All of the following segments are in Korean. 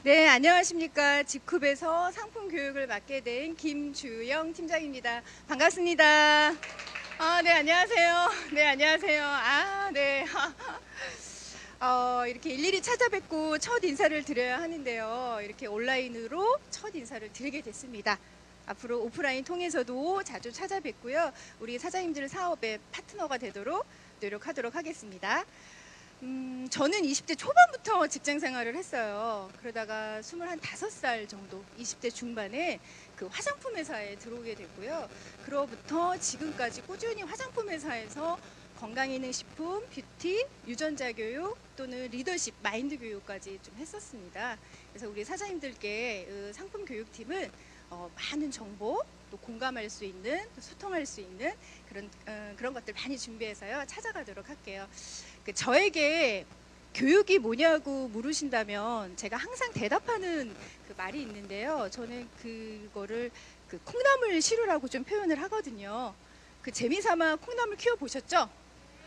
네, 안녕하십니까. 직쿱에서 상품 교육을 맡게 된 김주영 팀장입니다. 반갑습니다. 네, 안녕하세요. 네, 안녕하세요. 네. 이렇게 일일이 찾아뵙고 첫 인사를 드려야 하는데요. 이렇게 온라인으로 첫 인사를 드리게 됐습니다. 앞으로 오프라인 통해서도 자주 찾아뵙고요. 우리 사장님들 사업의 파트너가 되도록 노력하도록 하겠습니다. 저는 20대 초반부터 직장 생활을 했어요. 그러다가 25살 정도, 20대 중반에 그 화장품 회사에 들어오게 됐고요. 그로부터 지금까지 꾸준히 화장품 회사에서 건강기능식품, 뷰티, 유전자 교육 또는 리더십, 마인드 교육까지 좀 했었습니다. 그래서 우리 사장님들께 상품 교육팀은 많은 정보, 또 공감할 수 있는, 또 소통할 수 있는 그런 것들 많이 준비해서요. 찾아가도록 할게요. 저에게 교육이 뭐냐고 물으신다면 제가 항상 대답하는 그 말이 있는데요. 저는 그거를 콩나물 시루라고 좀 표현을 하거든요. 재미삼아 콩나물 키워 보셨죠?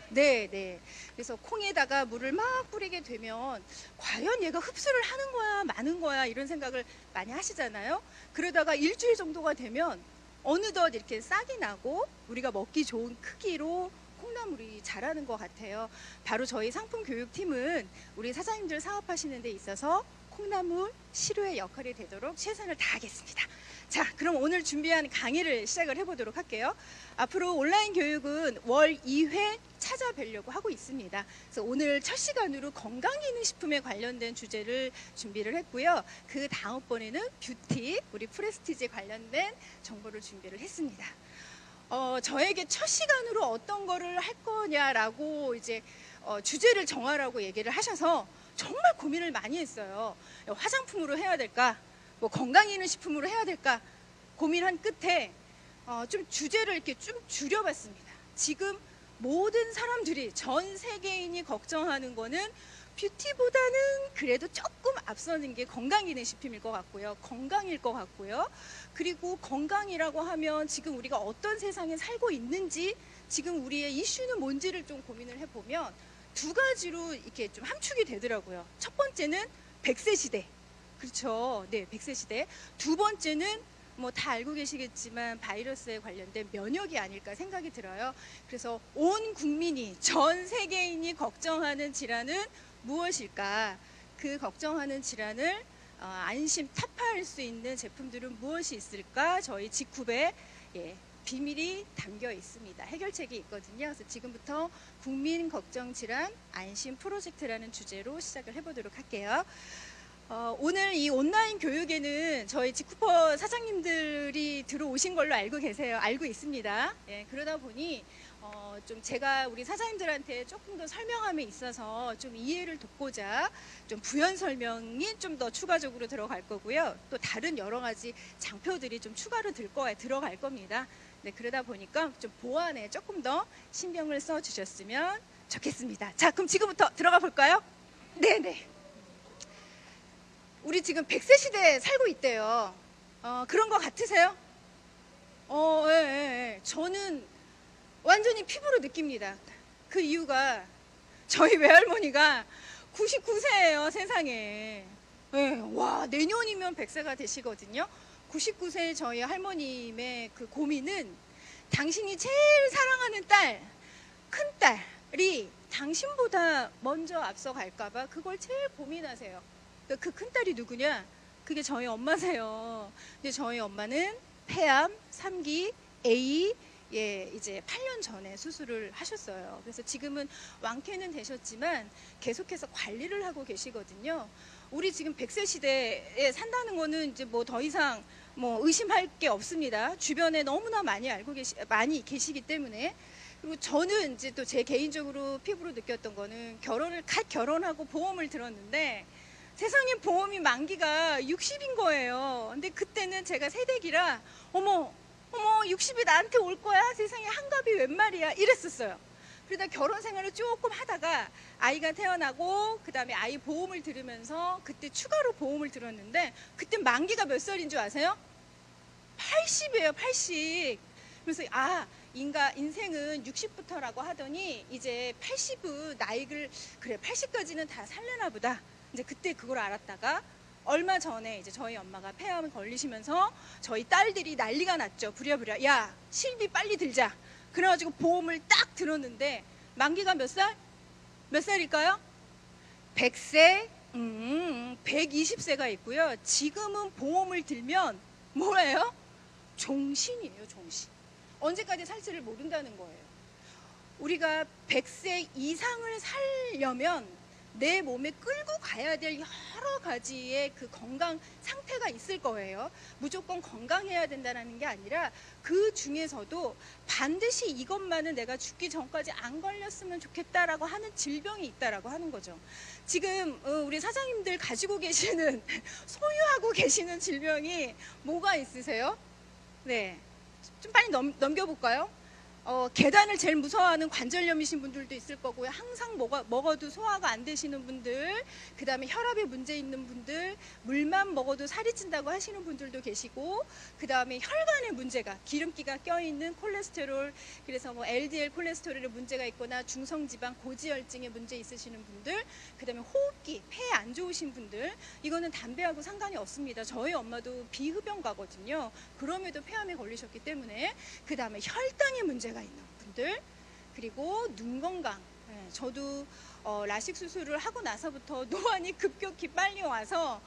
네. 그래서 콩에다가 물을 막 뿌리게 되면 과연 얘가 흡수를 하는 거야, 마는 거야, 이런 생각을 많이 하시잖아요. 그러다가 일주일 정도가 되면 어느덧 이렇게 싹이 나고 우리가 먹기 좋은 크기로 콩나물이 자라는 것 같아요. 바로 저희 상품 교육팀은 우리 사장님들 사업하시는 데 있어서 콩나물 시루의 역할이 되도록 최선을 다하겠습니다. 자, 그럼 오늘 준비한 강의를 시작을 해보도록 할게요. 앞으로 온라인 교육은 월 2회 찾아뵈려고 하고 있습니다. 그래서 오늘 첫 시간으로 건강기능식품에 관련된 주제를 준비를 했고요. 그 다음번에는 뷰티, 우리 프레스티지에 관련된 정보를 준비를 했습니다. 저에게 첫 시간으로 어떤 거를 할 거냐라고 이제 주제를 정하라고 얘기를 하셔서 정말 고민을 많이 했어요. 화장품으로 해야 될까? 뭐 건강기능식품으로 해야 될까? 고민한 끝에 좀 주제를 이렇게 좀 줄여봤습니다. 지금 모든 사람들이, 전 세계인이 걱정하는 거는 뷰티보다는 그래도 조금 앞서는 게 건강기능식품일 것 같고요. 건강일 것 같고요. 그리고 건강이라고 하면 지금 우리가 어떤 세상에 살고 있는지, 지금 우리의 이슈는 뭔지를 좀 고민을 해보면 두 가지로 이렇게 좀 함축이 되더라고요. 첫 번째는 100세 시대. 그렇죠. 네, 100세 시대. 두 번째는 뭐 다 알고 계시겠지만 바이러스에 관련된 면역이 아닐까 생각이 들어요. 그래서 온 국민이, 전 세계인이 걱정하는 질환은 무엇일까? 그 걱정하는 질환을 안심 타파할 수 있는 제품들은 무엇이 있을까? 저희 직쿱에 비밀이 담겨 있습니다. 해결책이 있거든요. 그래서 지금부터 국민 걱정 질환 안심 프로젝트라는 주제로 시작을 해보도록 할게요. 오늘 이 온라인 교육에는 저희 직쿠퍼 사장님들이 들어오신 걸로 알고 있습니다. 그러다 보니 좀 제가 우리 사장님들한테 조금 더 설명함에 있어서 좀 이해를 돕고자 좀 부연 설명이 좀 더 추가적으로 들어갈 거고요. 또 다른 여러 가지 장표들이 좀 추가로 들어갈 겁니다. 네, 그러다 보니까 좀 보안에 조금 더 신경을 써 주셨으면 좋겠습니다. 자, 그럼 지금부터 들어가 볼까요? 네네. 우리 지금 100세 시대에 살고 있대요. 그런 거 같으세요? 예. 저는 완전히 피부로 느낍니다. 그 이유가 저희 외할머니가 99세예요, 세상에. 와, 내년이면 100세가 되시거든요. 99세 저희 할머님의 그 고민은 당신이 제일 사랑하는 딸, 큰딸이 당신보다 먼저 앞서갈까봐 그걸 제일 고민하세요. 그 큰딸이 누구냐? 그게 저희 엄마세요. 근데 저희 엄마는 폐암, 3기, A, 이제 8년 전에 수술을 하셨어요. 그래서 지금은 완쾌는 되셨지만 계속해서 관리를 하고 계시거든요. 우리 지금 100세 시대에 산다는 거는 이제 뭐 더 이상 뭐 의심할 게 없습니다. 주변에 너무나 많이 계시기 때문에. 그리고 저는 이제 또 제 개인적으로 피부로 느꼈던 거는 갓 결혼하고 보험을 들었는데 세상에 보험이 만기가 60인 거예요. 근데 그때는 제가 새댁이라 어머 60이 나한테 올 거야? 세상에 한갑이 웬 말이야? 이랬었어요. 그러다 결혼 생활을 조금 하다가 아이가 태어나고 그 다음에 아이 보험을 들으면서 그때 추가로 보험을 들었는데 그때 만기가 몇 살인 줄 아세요? 80이에요, 80. 그래서 인생은 60부터라고 하더니 이제 80의 나이를 그래 80까지는 다 살려나 보다. 이제 그때 그걸 알았다가 얼마 전에 이제 저희 엄마가 폐암을 걸리시면서 저희 딸들이 난리가 났죠. 부랴부랴 야 실비 빨리 들자. 그래가지고 보험을 딱 들었는데 만기가 몇 살? 몇 살일까요? 100세, 120세가 있고요. 지금은 보험을 들면 뭐예요? 종신이에요, 종신. 언제까지 살지를 모른다는 거예요. 우리가 100세 이상을 살려면 내 몸에 끌고 가야 될 여러 가지의 그 건강 상태가 있을 거예요. 무조건 건강해야 된다는 게 아니라 그 중에서도 반드시 이것만은 내가 죽기 전까지 안 걸렸으면 좋겠다라고 하는 질병이 있다라고 하는 거죠. 지금 우리 사장님들 가지고 계시는 소유하고 계시는 질병이 뭐가 있으세요? 네, 좀 빨리 넘겨볼까요? 계단을 제일 무서워하는 관절염이신 분들도 있을 거고요. 항상 먹어도 소화가 안 되시는 분들, 그 다음에 혈압에 문제 있는 분들, 물만 먹어도 살이 찐다고 하시는 분들도 계시고, 그 다음에 혈관에 문제가, 기름기가 껴있는 콜레스테롤, 그래서 뭐 LDL 콜레스테롤에 문제가 있거나 중성지방, 고지혈증에 문제 있으시는 분들, 그 다음에 호흡기, 폐에 안 좋으신 분들, 이거는 담배하고 상관이 없습니다. 저희 엄마도 비흡연가거든요. 그럼에도 폐암에 걸리셨기 때문에, 그 다음에 혈당에 문제가 있는 분들, 그리고 눈 건강. 저도 라식 수술을 하고 나서부터 노안이 급격히 빨리 와서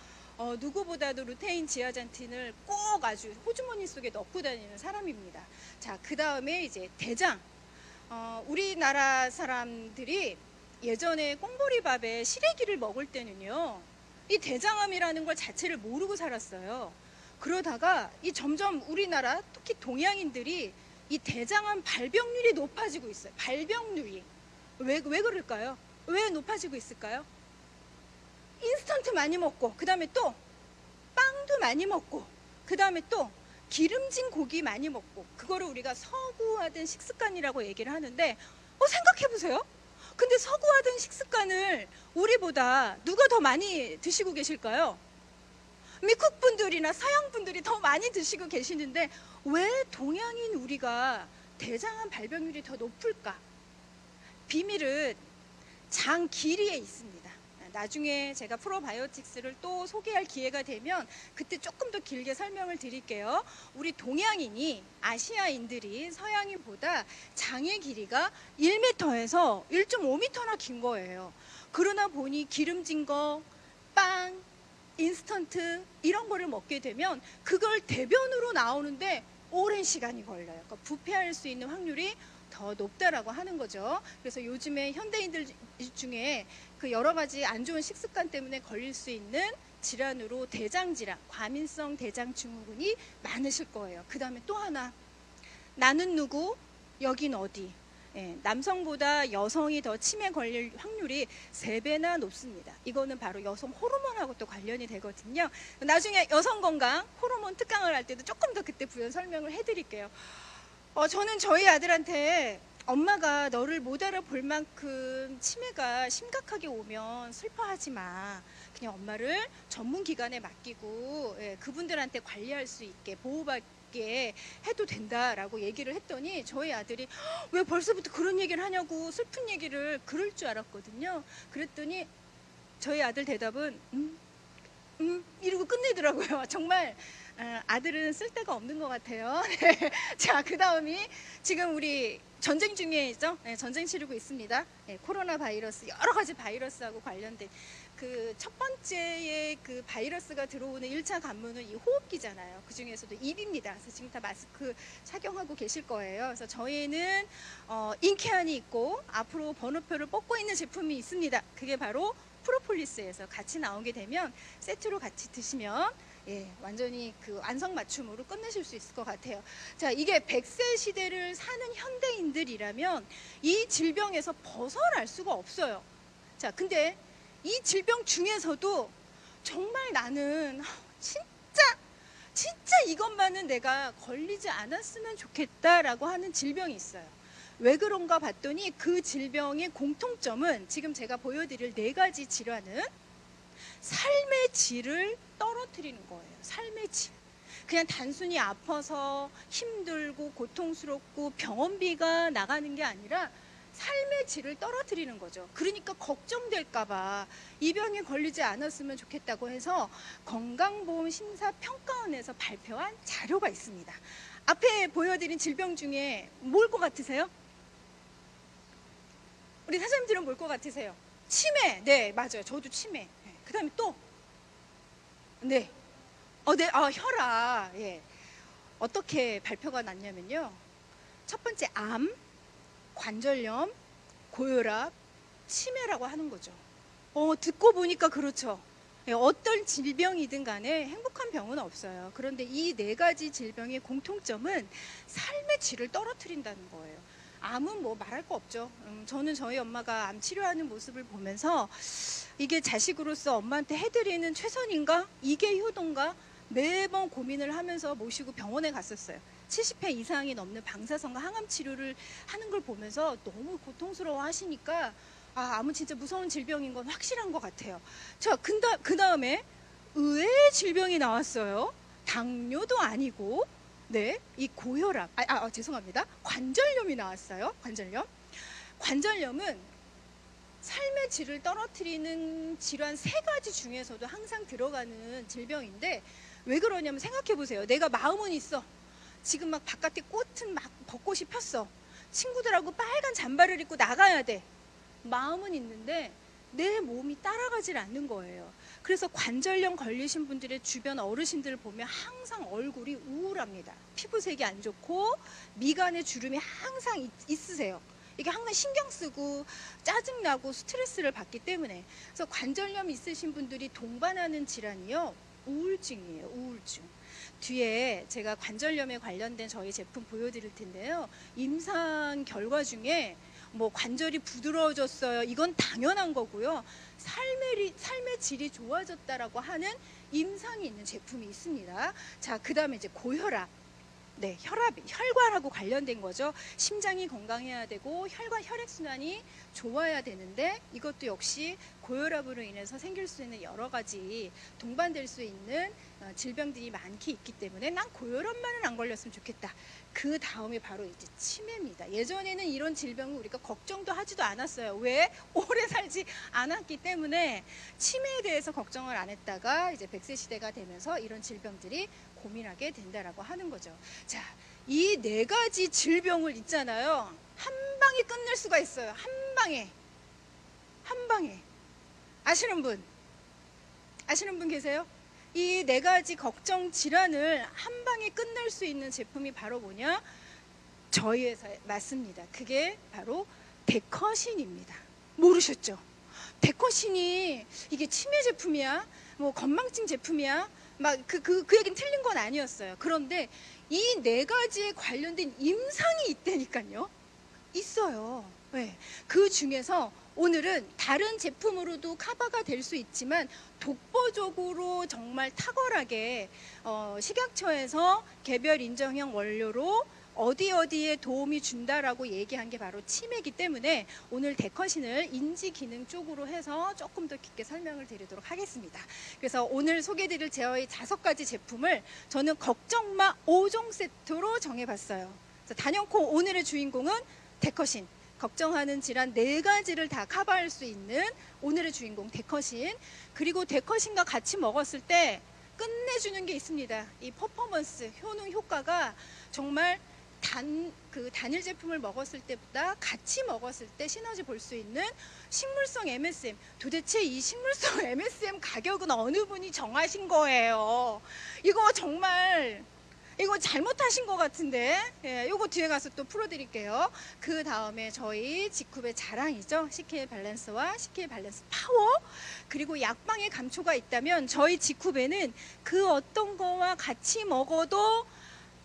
누구보다도 루테인 지아잔틴을 꼭 아주 호주머니 속에 넣고 다니는 사람입니다. 자, 그 다음에 이제 대장. 우리나라 사람들이 예전에 꽁보리밥에 시래기를 먹을 때는요, 이 대장암이라는 걸 자체를 모르고 살았어요. 그러다가 이 점점 우리나라 특히 동양인들이 이 대장암 발병률이 높아지고 있어요. 발병률이. 왜 그럴까요? 왜 높아지고 있을까요? 인스턴트 많이 먹고, 그 다음에 또 빵도 많이 먹고, 그 다음에 또 기름진 고기 많이 먹고, 그거를 우리가 서구화된 식습관이라고 얘기를 하는데, 생각해보세요. 근데 서구화된 식습관을 우리보다 누가 더 많이 드시고 계실까요? 미국 분들이나 서양 분들이 더 많이 드시고 계시는데 왜 동양인 우리가 대장암 발병률이 더 높을까? 비밀은 장 길이에 있습니다. 나중에 제가 프로바이오틱스를 또 소개할 기회가 되면 그때 조금 더 길게 설명을 드릴게요. 우리 동양인이, 아시아인들이 서양인보다 장의 길이가 1m에서 1.5m나 긴 거예요. 그러나 보니 기름진 거, 빵, 인스턴트 이런 거를 먹게 되면 그걸 대변으로 나오는데 오랜 시간이 걸려요. 그러니까 부패할 수 있는 확률이 더 높다라고 하는 거죠. 그래서 요즘에 현대인들 중에 그 여러 가지 안 좋은 식습관 때문에 걸릴 수 있는 질환으로 대장질환, 과민성 대장증후군이 많으실 거예요. 그 다음에 또 하나, 나는 누구? 여긴 어디? 남성보다 여성이 더 치매 걸릴 확률이 3배나 높습니다. 이거는 바로 여성 호르몬하고 또 관련이 되거든요. 나중에 여성 건강 호르몬 특강을 할 때도 조금 더 그때 부연 설명을 해드릴게요. 저는 저희 아들한테 엄마가 너를 못 알아볼 만큼 치매가 심각하게 오면 슬퍼하지 마. 그냥 엄마를 전문기관에 맡기고 그분들한테 관리할 수 있게 보호받게 해도 된다라고 얘기를 했더니 저희 아들이 왜 벌써부터 그런 얘기를 하냐고 슬픈 얘기를 그럴 줄 알았거든요. 그랬더니 저희 아들 대답은 이러고 끝내더라고요. 정말 아들은 쓸데가 없는 것 같아요. 자, 그 다음이 지금 우리 전쟁 중에 있죠. 전쟁 치르고 있습니다. 코로나 바이러스, 여러 가지 바이러스하고 관련된 그 첫 번째의 그 바이러스가 들어오는 1차 관문은 이 호흡기잖아요. 그 중에서도 입입니다. 그래서 지금 다 마스크 착용하고 계실 거예요. 그래서 저희는 인케안이 있고 앞으로 번호표를 뽑고 있는 제품이 있습니다. 그게 바로 프로폴리스에서 같이 나오게 되면 세트로 같이 드시면 완전히 그 안성맞춤으로 끝내실 수 있을 것 같아요. 자, 이게 100세 시대를 사는 현대인들이라면 이 질병에서 벗어날 수가 없어요. 자, 근데 이 질병 중에서도 정말 나는 진짜 이것만은 내가 걸리지 않았으면 좋겠다라고 하는 질병이 있어요. 왜 그런가 봤더니 그 질병의 공통점은 지금 제가 보여드릴 4가지 질환은 삶의 질을 떨어뜨리는 거예요. 삶의 질. 그냥 단순히 아파서 힘들고 고통스럽고 병원비가 나가는 게 아니라 삶의 질을 떨어뜨리는 거죠. 그러니까 걱정될까봐 이 병에 걸리지 않았으면 좋겠다고 해서 건강보험심사평가원에서 발표한 자료가 있습니다. 앞에 보여드린 질병 중에 뭘 것 같으세요? 우리 사장님들은 뭘 것 같으세요? 치매. 네, 맞아요. 저도 치매. 네. 그 다음에 또? 네. 네. 혈압. 예. 어떻게 발표가 났냐면요. 첫 번째 암, 관절염, 고혈압, 치매라고 하는 거죠. 듣고 보니까 그렇죠. 예, 어떤 질병이든 간에 행복한 병은 없어요. 그런데 이 네 가지 질병의 공통점은 삶의 질을 떨어뜨린다는 거예요. 암은 뭐 말할 거 없죠. 저는 저희 엄마가 암 치료하는 모습을 보면서 이게 자식으로서 엄마한테 해드리는 최선인가? 이게 효도인가? 매번 고민을 하면서 모시고 병원에 갔었어요. 70회 이상이 넘는 방사선과 항암 치료를 하는 걸 보면서 너무 고통스러워 하시니까 암은 진짜 무서운 질병인 건 확실한 것 같아요. 자, 그 다음에 의외의 질병이 나왔어요. 당뇨도 아니고, 네, 이 고혈압, 죄송합니다. 관절염이 나왔어요. 관절염은 삶의 질을 떨어뜨리는 질환 3가지 중에서도 항상 들어가는 질병인데 왜 그러냐면 생각해 보세요. 내가 마음은 있어. 지금 막 바깥에 꽃은 막 벚꽃이 폈어. 친구들하고 빨간 잠바를 입고 나가야 돼. 마음은 있는데 내 몸이 따라가질 않는 거예요. 그래서 관절염 걸리신 분들의 주변 어르신들을 보면 항상 얼굴이 우울합니다. 피부색이 안 좋고 미간에 주름이 항상 있으세요. 이게 항상 신경 쓰고 짜증나고 스트레스를 받기 때문에. 그래서 관절염 있으신 분들이 동반하는 질환이요, 우울증이에요. 우울증. 뒤에 제가 관절염에 관련된 저희 제품 보여드릴 텐데요. 임상 결과 중에 뭐 관절이 부드러워졌어요. 이건 당연한 거고요. 삶의 질이 좋아졌다라고 하는 임상이 있는 제품이 있습니다. 자, 그 다음에 이제 고혈압. 네, 혈관하고 관련된 거죠. 심장이 건강해야 되고 혈액순환이 좋아야 되는데 이것도 역시 고혈압으로 인해서 생길 수 있는 여러 가지 동반될 수 있는 질병들이 많기 있기 때문에 난 고혈압만은 안 걸렸으면 좋겠다. 그 다음에 바로 이제 치매입니다. 예전에는 이런 질병을 우리가 걱정도 하지도 않았어요. 왜? 오래 살지 않았기 때문에 치매에 대해서 걱정을 안 했다가 이제 100세 시대가 되면서 이런 질병들이 고민하게 된다라고 하는 거죠. 자, 이 4가지 질병을 있잖아요. 한 방에 끝낼 수가 있어요. 한 방에. 아시는 분 계세요? 이 4가지 걱정 질환을 한 방에 끝낼 수 있는 제품이 바로 뭐냐? 저희 회사에 맞습니다. 그게 바로 데커신입니다. 모르셨죠? 데커신이 이게 치매 제품이야? 뭐 건망증 제품이야? 막 그 얘기는 틀린 건 아니었어요. 그런데 이 4가지에 관련된 임상이 있다니까요. 있어요. 네. 그 중에서 오늘은 다른 제품으로도 커버가 될 수 있지만 독보적으로 정말 탁월하게 식약처에서 개별 인정형 원료로 어디에 도움이 준다라고 얘기한 게 바로 치매이기 때문에 오늘 데커신을 인지 기능 쪽으로 해서 조금 더 깊게 설명을 드리도록 하겠습니다. 그래서 오늘 소개드릴 저희 5가지 제품을 저는 걱정마 5종 세트로 정해봤어요. 단연코 오늘의 주인공은 데커신. 걱정하는 질환 4가지를 다 커버할 수 있는 오늘의 주인공 데커신. 그리고 데커신과 같이 먹었을 때 끝내주는 게 있습니다. 이 퍼포먼스, 효능, 효과가 정말 단일 제품을 먹었을 때보다 같이 먹었을 때 시너지 볼 수 있는 식물성 MSM. 도대체 이 식물성 MSM 가격은 어느 분이 정하신 거예요? 이거 정말 이거 잘못하신 것 같은데, 예, 이거 뒤에 가서 또 풀어드릴게요. 그 다음에 저희 지쿱의 자랑이죠. CK 밸런스와 CK 밸런스 파워. 그리고 약방의 감초가 있다면 저희 지쿱에는 그 어떤 거와 같이 먹어도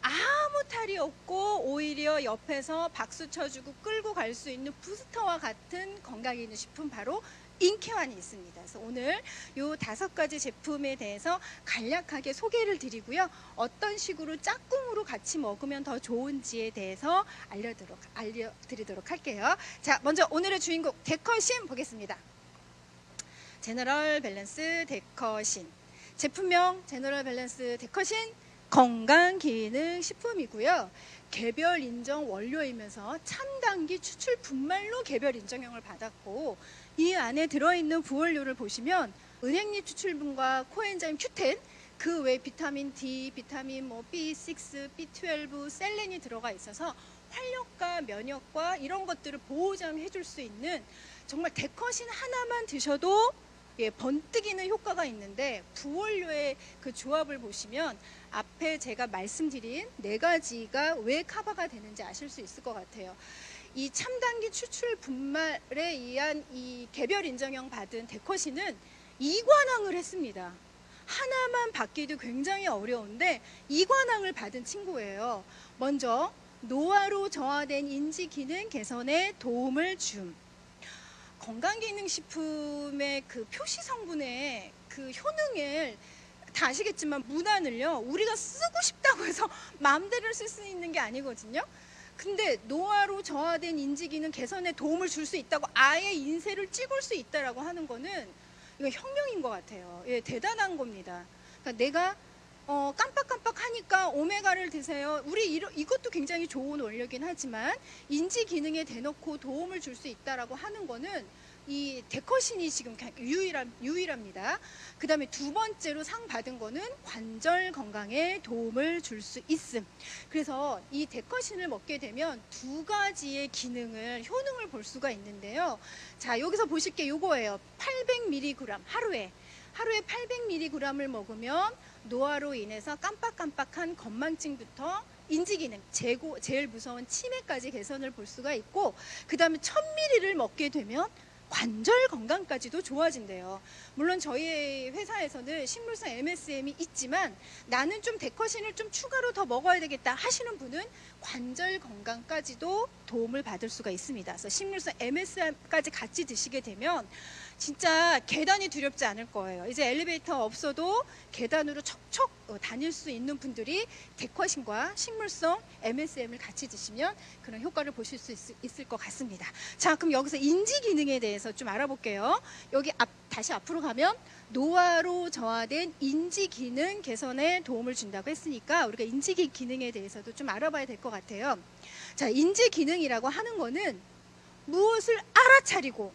아무 탈이 없고 오히려 옆에서 박수 쳐주고 끌고 갈 수 있는 부스터와 같은 건강에 있는 식품 바로 인케환이 있습니다. 그래서 오늘 이 5가지 제품에 대해서 간략하게 소개를 드리고요. 어떤 식으로 짝꿍으로 같이 먹으면 더 좋은지에 대해서 알려드리도록 할게요. 자, 먼저 오늘의 주인공 데커신 보겠습니다. 제너럴 밸런스 데커신. 제품명 제너럴 밸런스 데커신. 건강기능식품이고요. 개별 인정 원료이면서 첨단기 추출 분말로 개별 인정형을 받았고, 이 안에 들어있는 부원료를 보시면 은행잎 추출분과 코엔자임 Q10, 그 외 비타민 D, 비타민 B6, B12, 셀렌이 들어가 있어서 활력과 면역과 이런 것들을 보호장해 줄 수 있는, 정말 데커신 하나만 드셔도 번뜩이는 효과가 있는데, 부원료의 그 조합을 보시면 앞에 제가 말씀드린 4가지가 왜 커버가 되는지 아실 수 있을 것 같아요. 이 첨단기 추출 분말에 의한 이 개별 인정형 받은 데커신은 2관왕을 했습니다. 하나만 받기도 굉장히 어려운데 2관왕을 받은 친구예요. 먼저 노화로 저하된 인지 기능 개선에 도움을 줌. 건강기능식품의 그 표시 성분의 그 효능을 다 아시겠지만, 문안을요 우리가 쓰고 싶다고 해서 마음대로 쓸 수 있는 게 아니거든요. 근데 노화로 저하된 인지기능 개선에 도움을 줄 수 있다고 아예 인쇄를 찍을 수 있다라고 하는 거는 이거 혁명인 것 같아요. 예, 대단한 겁니다. 그러니까 내가 깜빡깜빡하니까 오메가를 드세요. 이것도 굉장히 좋은 원료긴 하지만 인지 기능에 대놓고 도움을 줄 수 있다라고 하는 거는 이 데커신이 지금 유일합니다. 그 다음에 2번째로 상 받은 거는 관절 건강에 도움을 줄 수 있음. 그래서 이 데커신을 먹게 되면 2가지의 효능을 볼 수가 있는데요. 자, 여기서 보실 게 요거예요. 800mg 하루에 800mg을 먹으면 노화로 인해서 깜빡깜빡한 건망증부터 인지기능, 제일 무서운 치매까지 개선을 볼 수가 있고, 그 다음에 1000ml를 먹게 되면 관절 건강까지도 좋아진대요. 물론 저희 회사에서는 식물성 MSM이 있지만 나는 좀 데커신을 좀 추가로 더 먹어야 되겠다 하시는 분은 관절 건강까지도 도움을 받을 수가 있습니다. 그래서 식물성 MSM까지 같이 드시게 되면 진짜 계단이 두렵지 않을 거예요. 이제 엘리베이터 없어도 계단으로 척척 다닐 수 있는 분들이 데커신과 식물성 MSM을 같이 드시면 그런 효과를 보실 수 있을 것 같습니다. 자, 그럼 여기서 인지 기능에 대해서 좀 알아볼게요. 여기 다시 앞으로 가면 노화로 저하된 인지 기능 개선에 도움을 준다고 했으니까 우리가 인지 기능에 대해서도 좀 알아봐야 될 것 같아요. 자, 인지 기능이라고 하는 거는 무엇을 알아차리고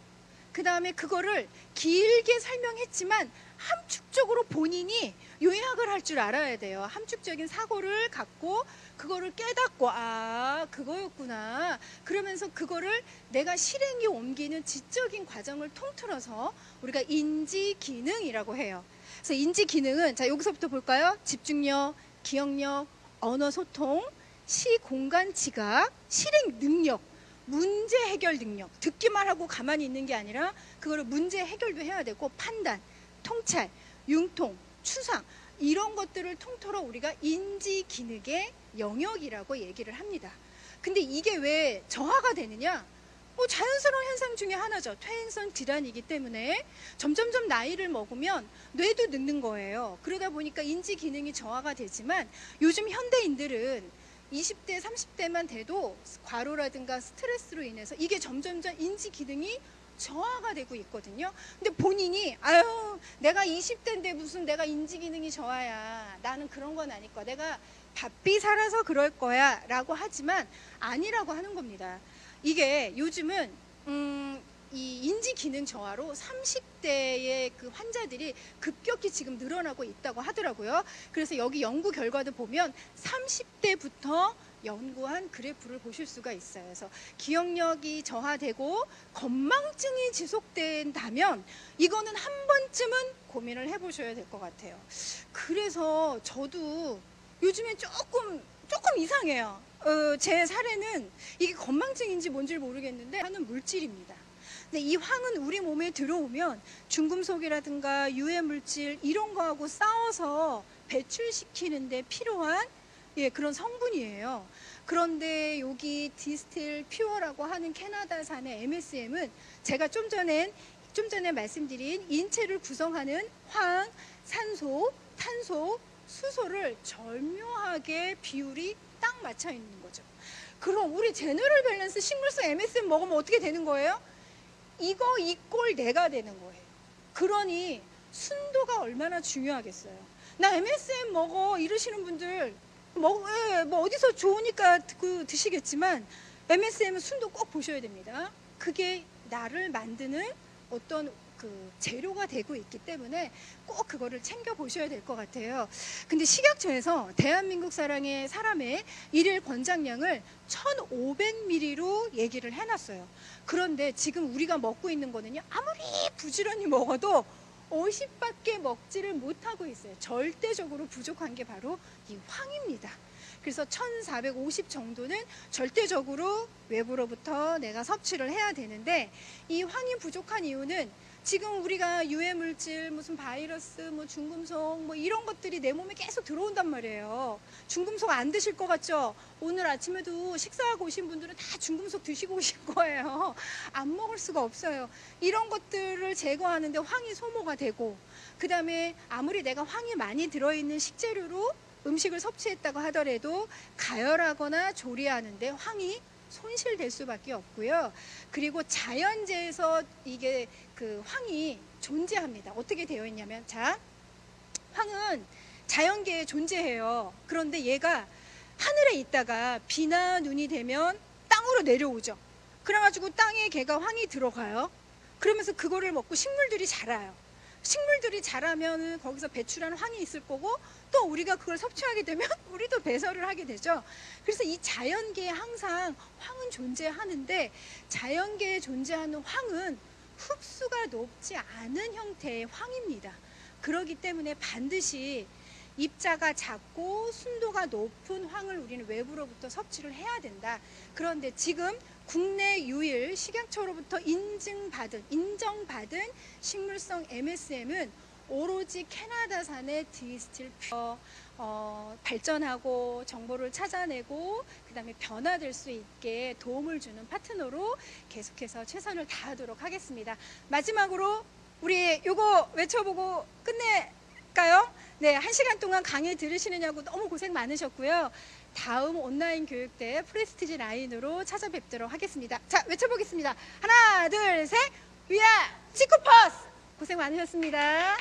그 다음에 그거를 길게 설명했지만 함축적으로 본인이 요약을 할 줄 알아야 돼요. 함축적인 사고를 갖고 그거를 깨닫고, 아, 그거였구나. 그러면서 그거를 내가 실행에 옮기는 지적인 과정을 통틀어서 우리가 인지 기능이라고 해요. 그래서 인지 기능은, 자, 여기서부터 볼까요? 집중력, 기억력, 언어 소통, 시공간 지각, 실행 능력, 문제 해결 능력. 듣기만 하고 가만히 있는 게 아니라 그거를 문제 해결도 해야 되고, 판단, 통찰, 융통, 추상, 이런 것들을 통틀어 우리가 인지 기능의 영역이라고 얘기를 합니다. 근데 이게 왜 저하가 되느냐? 자연스러운 현상 중에 하나죠. 퇴행성 질환이기 때문에 점점점 나이를 먹으면 뇌도 늙는 거예요. 그러다 보니까 인지 기능이 저하가 되지만 요즘 현대인들은 20대, 30대만 돼도 과로라든가 스트레스로 인해서 이게 점점점 인지 기능이 저하가 되고 있거든요. 근데 본인이 아유, 내가 20대인데 무슨 내가 인지 기능이 저하야. 나는 그런 건 아닐 거야. 내가 바삐 살아서 그럴 거야 라고 하지만 아니라고 하는 겁니다. 이게 요즘은 이 인지 기능 저하로 30대의 그 환자들이 급격히 지금 늘어나고 있다고 하더라고요. 그래서 여기 연구 결과도 보면 30대부터 연구한 그래프를 보실 수가 있어요. 그래서 기억력이 저하되고 건망증이 지속된다면 이거는 한 번쯤은 고민을 해보셔야 될 것 같아요. 그래서 저도 요즘에 조금 이상해요. 제 사례는 이게 건망증인지 뭔지 모르겠는데 하는 물질입니다. 근데 이 황은 우리 몸에 들어오면 중금속이라든가 유해 물질 이런 거하고 싸워서 배출시키는데 필요한 그런 성분이에요. 그런데 여기 디스틸 퓨어라고 하는 캐나다산의 MSM은 제가 좀 전에 말씀드린 인체를 구성하는 황, 산소, 탄소, 수소를 절묘하게 비율이 딱 맞춰 있는 거죠. 그럼 우리 제너럴 밸런스 식물성 MSM 먹으면 어떻게 되는 거예요? 이거 이꼴 내가 되는 거예요. 그러니 순도가 얼마나 중요하겠어요. 나 MSM 먹어 이러시는 분들 뭐 어디서 좋으니까 드시겠지만 MSM은 순도 꼭 보셔야 됩니다. 그게 나를 만드는 어떤 그 재료가 되고 있기 때문에 꼭 그거를 챙겨 보셔야 될 것 같아요. 근데 식약처에서 대한민국 사람의 일일 권장량을 1,500ml로 얘기를 해놨어요. 그런데 지금 우리가 먹고 있는 거는요, 아무리 부지런히 먹어도 50밖에 먹지를 못하고 있어요. 절대적으로 부족한 게 바로 이 황입니다. 그래서 1450 정도는 절대적으로 외부로부터 내가 섭취를 해야 되는데, 이 황이 부족한 이유는 지금 우리가 유해물질, 무슨 바이러스, 뭐 중금속, 뭐 이런 것들이 내 몸에 계속 들어온단 말이에요. 중금속 안 드실 것 같죠? 오늘 아침에도 식사하고 오신 분들은 다 중금속 드시고 오실 거예요. 안 먹을 수가 없어요. 이런 것들을 제거하는데 황이 소모가 되고, 그 다음에 아무리 내가 황이 많이 들어있는 식재료로 음식을 섭취했다고 하더라도 가열하거나 조리하는데 황이 손실될 수밖에 없고요. 그리고 자연재해에서 이게 그 황이 존재합니다. 어떻게 되어 있냐면, 자, 황은 자연계에 존재해요. 그런데 얘가 하늘에 있다가 비나 눈이 되면 땅으로 내려오죠. 그래가지고 땅에 걔가 황이 들어가요. 그러면서 그거를 먹고 식물들이 자라요. 식물들이 자라면 거기서 배출하는 황이 있을 거고, 또 우리가 그걸 섭취하게 되면 우리도 배설을 하게 되죠. 그래서 이 자연계에 항상 황은 존재하는데, 자연계에 존재하는 황은 흡수가 높지 않은 형태의 황입니다. 그렇기 때문에 반드시 입자가 작고 순도가 높은 황을 우리는 외부로부터 섭취를 해야 된다. 그런데 지금 국내 유일 식약처로부터 인정받은 식물성 MSM은 오로지 캐나다산의 디스틸 발전하고 정보를 찾아내고 그 다음에 변화될 수 있게 도움을 주는 파트너로 계속해서 최선을 다하도록 하겠습니다. 마지막으로 우리 요거 외쳐보고 끝낼까요? 네, 1시간 동안 강의 들으시느냐고 너무 고생 많으셨고요. 다음 온라인 교육대 프레스티지 라인으로 찾아뵙도록 하겠습니다. 자, 외쳐보겠습니다. 하나, 둘, 셋. 위아 치쿠퍼스! 고생 많으셨습니다.